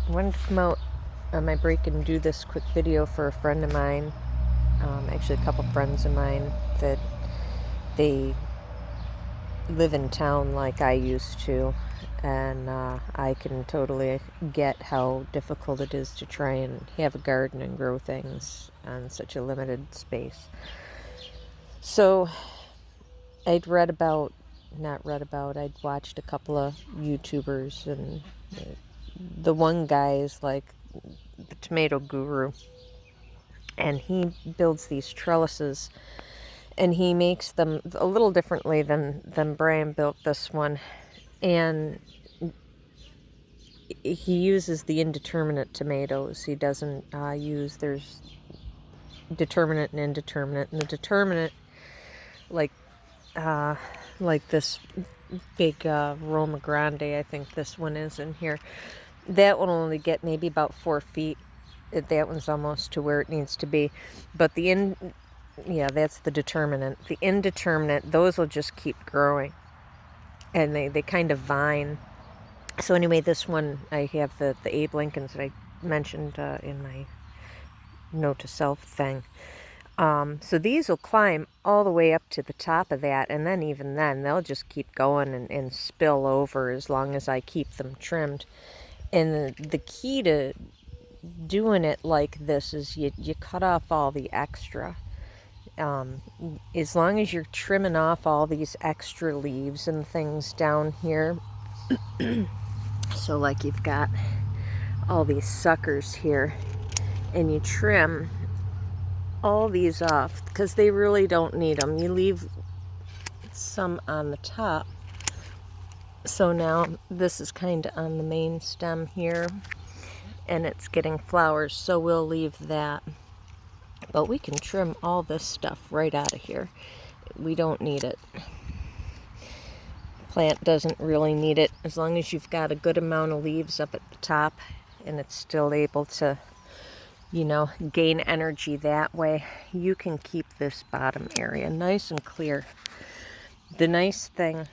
wanted to come out on my break and do this quick video for a friend of mine, actually a couple friends of mine, that they live in town like I used to, and I can totally get how difficult it is to try and have a garden and grow things on such a limited space. So I'd watched a couple of YouTubers, and the one guy is like the tomato guru, and he builds these trellises, and he makes them a little differently than Brian built this one. And he uses the indeterminate tomatoes. He doesn't there's determinate and indeterminate, and the determinate, like this big Roma Grande, I think this one is in here, that one will only get maybe about 4 feet. That one's almost to where it needs to be. But that's the determinate. The indeterminate, those will just keep growing, and they kind of vine. So anyway, this one, I have the Abe Lincolns that I mentioned in my note to self thing. So these will climb all the way up to the top of that, and then even then they'll just keep going and spill over as long as I keep them trimmed. And the key to doing it like this is you cut off all the extra. As long as you're trimming off all these extra leaves and things down here, so like you've got all these suckers here, and you trim all these off because they really don't need them. You leave some on the top. So now this is kind of on the main stem here, and it's getting flowers, so we'll leave that. But we can trim all this stuff right out of here. We don't need it. Plant doesn't really need it. As long as you've got a good amount of leaves up at the top and it's still able to, gain energy that way, you can keep this bottom area nice and clear. The nice thing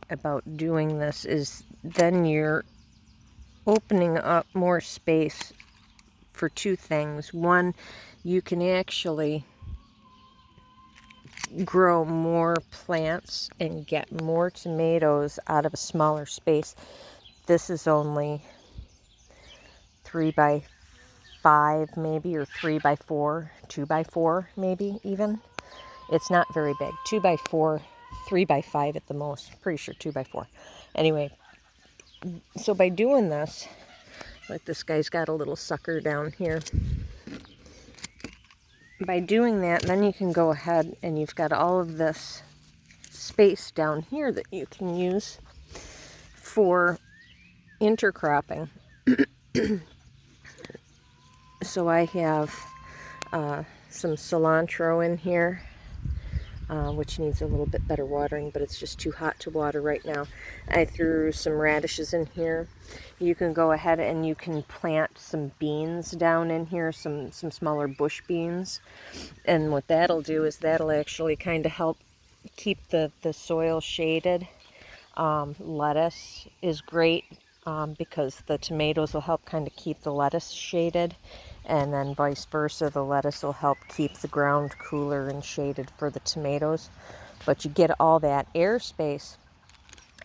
about doing this is then you're opening up more space for two things. One, you can actually grow more plants and get more tomatoes out of a smaller space. This is only 3 by 5 maybe, or 3 by 4, 2 by 4 maybe even. It's not very big. 2 by 4, 3 by 5 at the most. Pretty sure 2 by 4. Anyway, so by doing this, like this guy's got a little sucker down here. By doing that, then you can go ahead and you've got all of this space down here that you can use for intercropping. So I have some cilantro in here, which needs a little bit better watering, but it's just too hot to water right now. I threw some radishes in here. You can go ahead and you can plant some beans down in here, some smaller bush beans. And what that'll do is that'll actually kind of help keep the soil shaded. Lettuce is great because the tomatoes will help kind of keep the lettuce shaded. And then vice versa, the lettuce will help keep the ground cooler and shaded for the tomatoes. But you get all that airspace,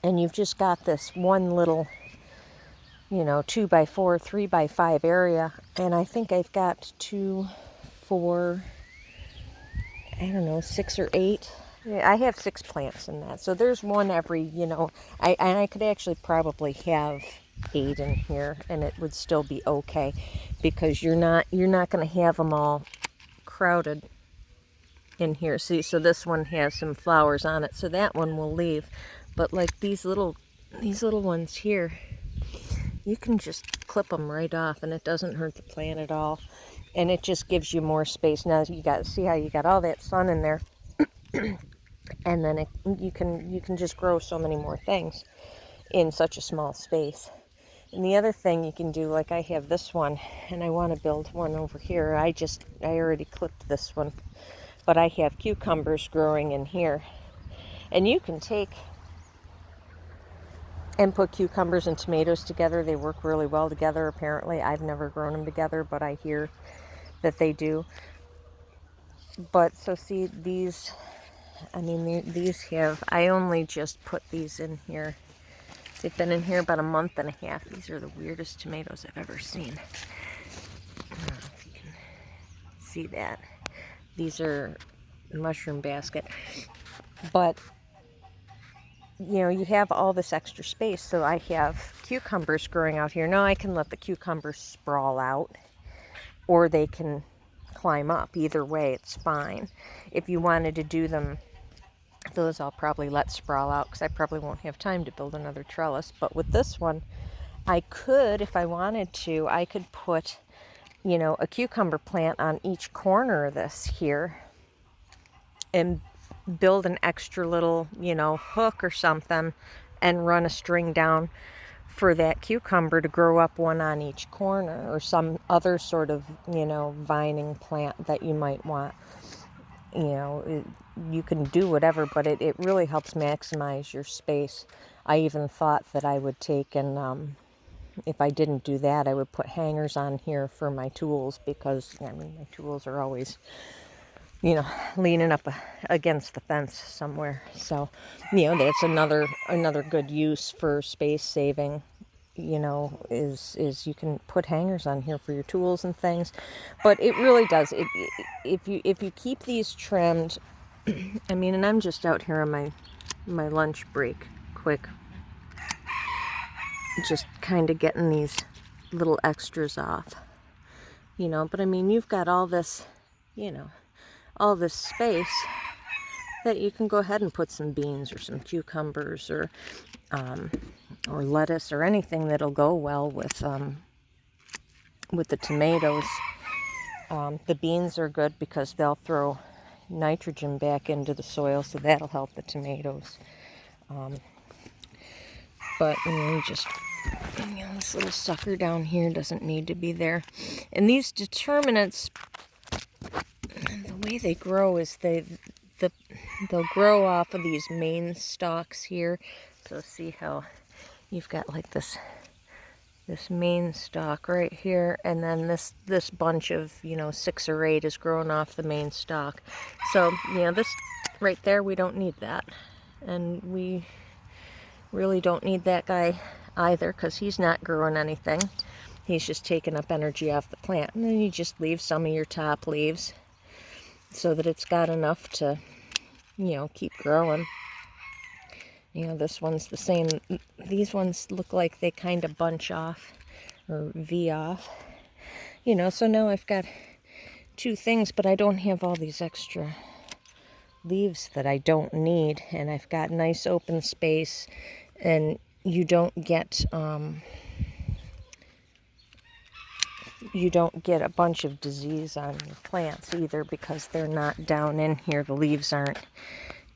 and you've just got this one little, 2 by 4, 3 by 5 area. And I think I've got 2, 4, 6 or 8. I have 6 plants in that. So there's one every, I could actually probably have 8 in here, and it would still be okay, because you're not going to have them all crowded in here. See, so this one has some flowers on it, so that one will leave. But like these little ones here, you can just clip them right off, and it doesn't hurt the plant at all, and it just gives you more space. Now see how you got all that sun in there, and then you can just grow so many more things in such a small space. And the other thing you can do, like I have this one, and I want to build one over here. I already clipped this one, but I have cucumbers growing in here. And you can take and put cucumbers and tomatoes together. They work really well together, apparently. I've never grown them together, but I hear that they do. But so see, these, I mean, these have, I only just put these in here. They've been in here about a month and a half. These are the weirdest tomatoes I've ever seen. I don't know if you can see that. These are mushroom basket. But, you know, you have all this extra space. So I have cucumbers growing out here. Now I can let the cucumbers sprawl out, or they can climb up. Either way, it's fine. If you wanted to do them, those I'll probably let sprawl out because I probably won't have time to build another trellis. But with this one, I could, if I wanted to, I could put, you know, a cucumber plant on each corner of this here and build an extra little, you know, hook or something and run a string down for that cucumber to grow up one on each corner, or some other sort of, you know, vining plant that you might want. You know, you can do whatever, but it really helps maximize your space. I even thought that I would take and if I didn't do that, I would put hangers on here for my tools, because I mean, my tools are always, you know, leaning up against the fence somewhere. So, you know, that's another good use for space saving, you know, is you can put hangers on here for your tools and things. But it really does, if you keep these trimmed, I mean, and I'm just out here on my lunch break, quick, just kind of getting these little extras off, you know. But I mean, you've got all this, you know, all this space that you can go ahead and put some beans or some cucumbers or lettuce or anything that'll go well with the tomatoes. The beans are good because they'll throw nitrogen back into the soil, so that'll help the tomatoes. But you know, you know, this little sucker down here doesn't need to be there. And these determinates, the way they grow is they'll grow off of these main stalks here. So see how you've got like this main stalk right here, and then this bunch of, you know, 6 or 8 is growing off the main stalk. So, you know, this right there, we don't need that. And we really don't need that guy either, because he's not growing anything. He's just taking up energy off the plant. And then you just leave some of your top leaves so that it's got enough to, you know, keep growing. You know, this one's the same. These ones look like they kind of bunch off or V off. You know, so now I've got 2 things, but I don't have all these extra leaves that I don't need. And I've got nice open space, and you don't get a bunch of disease on your plants either, because they're not down in here. The leaves aren't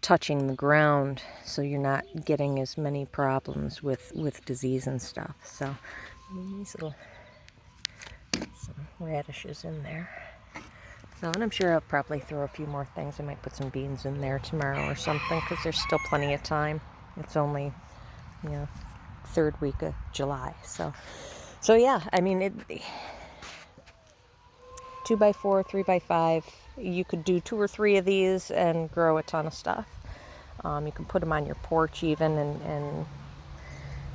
touching the ground, so you're not getting as many problems with disease and stuff. So these little, some radishes in there. So, and I'm sure I'll probably throw a few more things. I might put some beans in there tomorrow or something, because there's still plenty of time. It's only, you know, 3rd week of July. So yeah, I mean, 2x4, 3x5, you could do 2 or 3 of these and grow a ton of stuff. You can put them on your porch even, and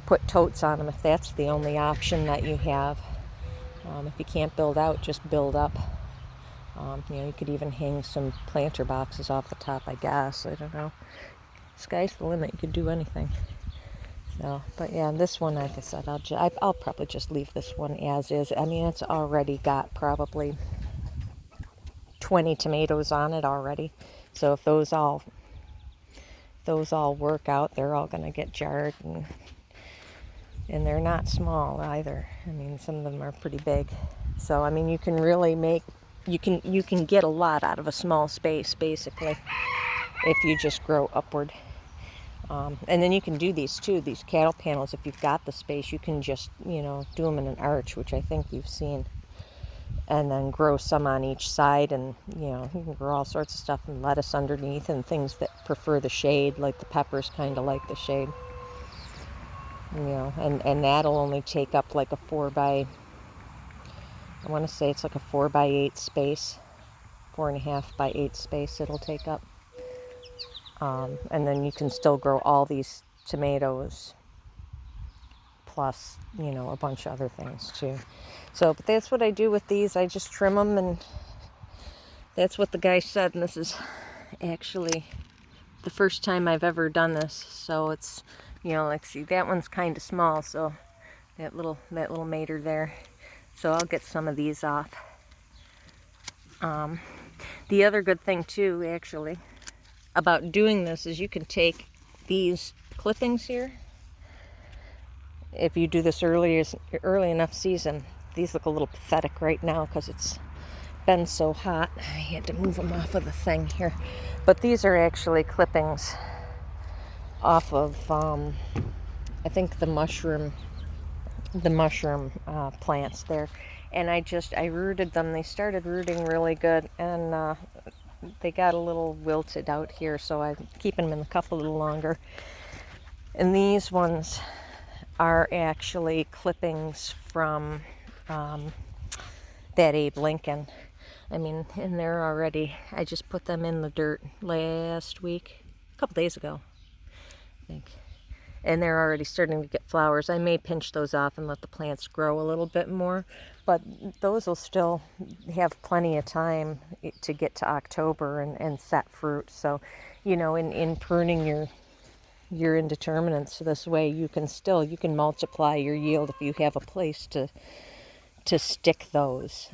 put totes on them if that's the only option that you have. If you can't build out, just build up. You know, you could even hang some planter boxes off the top, I guess. I don't know. Sky's the limit. You could do anything. So, but yeah, this one, like I said, I'll probably just leave this one as is. I mean, it's already got probably 20 tomatoes on it already. So if those all work out, they're all going to get jarred, and they're not small either. I mean, some of them are pretty big. So I mean, you can really you can get a lot out of a small space, basically, if you just grow upward. And then you can do these too, these cattle panels. If you've got the space, you can just, you know, do them in an arch, which I think you've seen, and then grow some on each side. And, you know, you can grow all sorts of stuff, and lettuce underneath, and things that prefer the shade, like the peppers kind of like the shade. you know, and that'll only take up like a 4 by, I want to say it's like a 4 by 8 space, 4.5 by 8 space it'll take up. And then you can still grow all these tomatoes, plus, you know, a bunch of other things too. So, but that's what I do with these. I just trim them, and that's what the guy said. And this is actually the first time I've ever done this. So it's, you know, like, see, that one's kind of small, so that little mater there. So I'll get some of these off. The other good thing too, actually, about doing this is you can take these clippings here. If you do this early enough season, these look a little pathetic right now because it's been so hot. I had to move them off of the thing here. But these are actually clippings off of, I think the mushroom plants there. And I rooted them. They started rooting really good, and they got a little wilted out here, so I'm keeping them in the cup a little longer. And these ones are actually clippings from that Abe Lincoln. I mean, and they're already, I just put them in the dirt last week, a couple days ago, I think. And they're already starting to get flowers. I may pinch those off and let the plants grow a little bit more, but those will still have plenty of time to get to October and set fruit. So, you know, in pruning your indeterminates this way, you can multiply your yield if you have a place to stick those.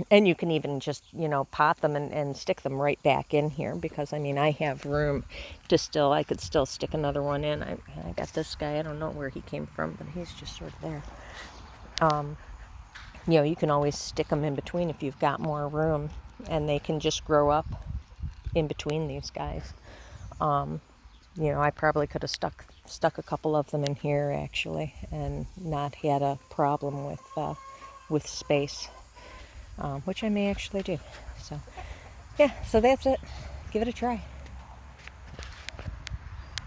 And you can even just, you know, pot them and stick them right back in here, because I mean, I have room to I could still stick another one in. I got this guy, I don't know where he came from, but he's just sort of there. You know, you can always stick them in between if you've got more room, and they can just grow up in between these guys. You know, I probably could have stuck a couple of them in here actually, and not had a problem with space. Which I may actually do. So, yeah, so that's it. Give it a try.